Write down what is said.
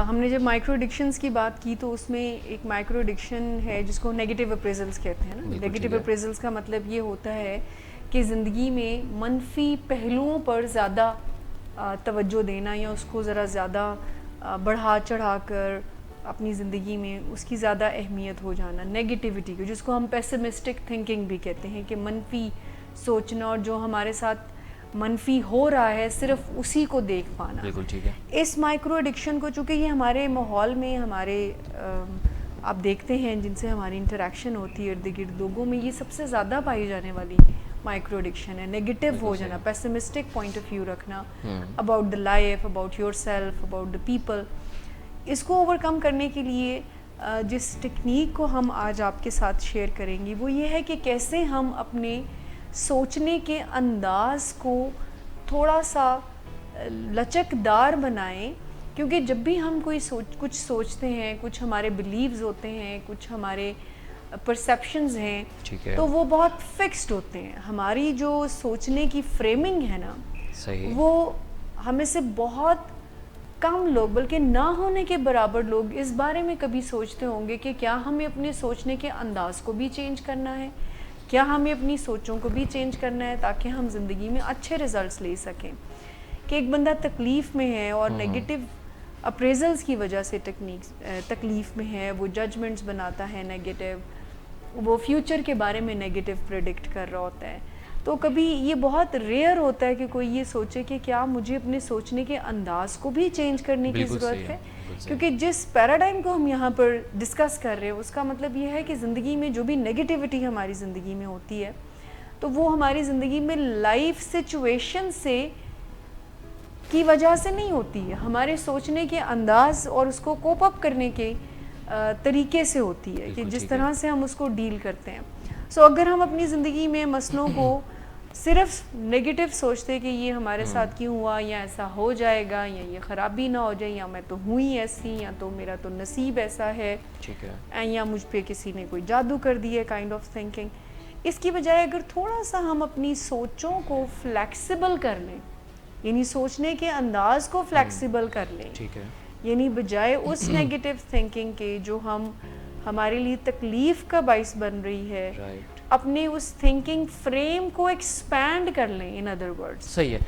ہم نے جب مائکرو ایڈکشنز کی بات کی تو اس میں ایک مائکرو ایڈکشن ہے جس کو نیگیٹو اپریزلز کہتے ہیں نا. نیگیٹو اپریزلز کا مطلب یہ ہوتا ہے کہ زندگی میں منفی پہلوؤں پر زیادہ توجہ دینا یا اس کو ذرا زیادہ بڑھا چڑھا کر اپنی زندگی میں اس کی زیادہ اہمیت ہو جانا, نیگیٹیوٹی کو, جس کو ہم پیسمسٹک تھنکنگ بھی کہتے ہیں, کہ منفی سوچنا اور جو ہمارے ساتھ منفی ہو رہا ہے صرف اسی کو دیکھ پانا. بالکل ٹھیک ہے. اس مائکرو ایڈکشن کو چونکہ یہ ہمارے ماحول میں ہمارے آپ دیکھتے ہیں جن سے ہماری انٹریکشن ہوتی ہے ارد گرد لوگوں میں, یہ سب سے زیادہ پائی جانے والی مائکرو ایڈکشن ہے. نیگیٹو ہو جانا, پیسمسٹک پوائنٹ آف ویو رکھنا about the life, about yourself, about the people. اس کو اوور کم کرنے کے لیے جس ٹیکنیک کو ہم آج آپ کے ساتھ شیئر کریں گے وہ یہ ہے کہ کیسے ہم اپنے سوچنے کے انداز کو تھوڑا سا لچکدار بنائیں. کیونکہ جب بھی ہم کچھ سوچتے ہیں, کچھ ہمارے بلیوز ہوتے ہیں, کچھ ہمارے پرسیپشنز ہیں, تو وہ بہت فکسڈ ہوتے ہیں. ہماری جو سوچنے کی فریمنگ ہے نا, وہ ہمیں سے بہت کم لوگ, بلکہ نہ ہونے کے برابر لوگ اس بارے میں کبھی سوچتے ہوں گے کہ کیا ہمیں اپنے سوچنے کے انداز کو بھی چینج کرنا ہے, کیا ہمیں اپنی سوچوں کو بھی چینج کرنا ہے تاکہ ہم زندگی میں اچھے ریزلٹس لے سکیں. کہ ایک بندہ تکلیف میں ہے اور نیگیٹو اپریزلز کی وجہ سے تکلیف میں ہے, وہ ججمنٹس بناتا ہے نیگیٹو, وہ فیوچر کے بارے میں نیگیٹو پریڈکٹ کر رہا ہوتا ہے. تو کبھی یہ بہت ریئر ہوتا ہے کہ کوئی یہ سوچے کہ کیا مجھے اپنے سوچنے کے انداز کو بھی چینج کرنے کی ضرورت ہے. کیونکہ جس پیراڈائم کو ہم یہاں پر ڈسکس کر رہے ہیں اس کا مطلب یہ ہے کہ زندگی میں جو بھی نیگیٹیوٹی ہماری زندگی میں ہوتی ہے تو وہ ہماری زندگی میں لائف سچویشن سے کی وجہ سے نہیں ہوتی ہے, ہمارے سوچنے کے انداز اور اس کو کوپ اپ کرنے کے طریقے سے ہوتی ہے, کہ جس طرح سے ہم اس کو ڈیل کرتے ہیں. اگر ہم اپنی زندگی میں مسئلوں کو صرف نیگیٹو سوچتے کہ یہ ہمارے ساتھ کیوں ہوا, یا ایسا ہو جائے گا, یا یہ خرابی نہ ہو جائے, یا میں تو ہوں ہی ایسی, یا تو میرا تو نصیب ایسا ہے, یا مجھ پہ کسی نے کوئی جادو کر دی ہے, کائنڈ آف تھنکنگ. اس کی بجائے اگر تھوڑا سا ہم اپنی سوچوں کو فلیکسیبل کر لیں, یعنی سوچنے کے انداز کو فلیکسیبل کر لیں, یعنی بجائے اس نیگیٹو تھنکنگ کے جو ہمارے لیے تکلیف کا باعث بن رہی ہے, اپنے اس تھنکنگ فریم کو ایکسپینڈ کر لیں. ان ادر ورڈز, صحیح ہے.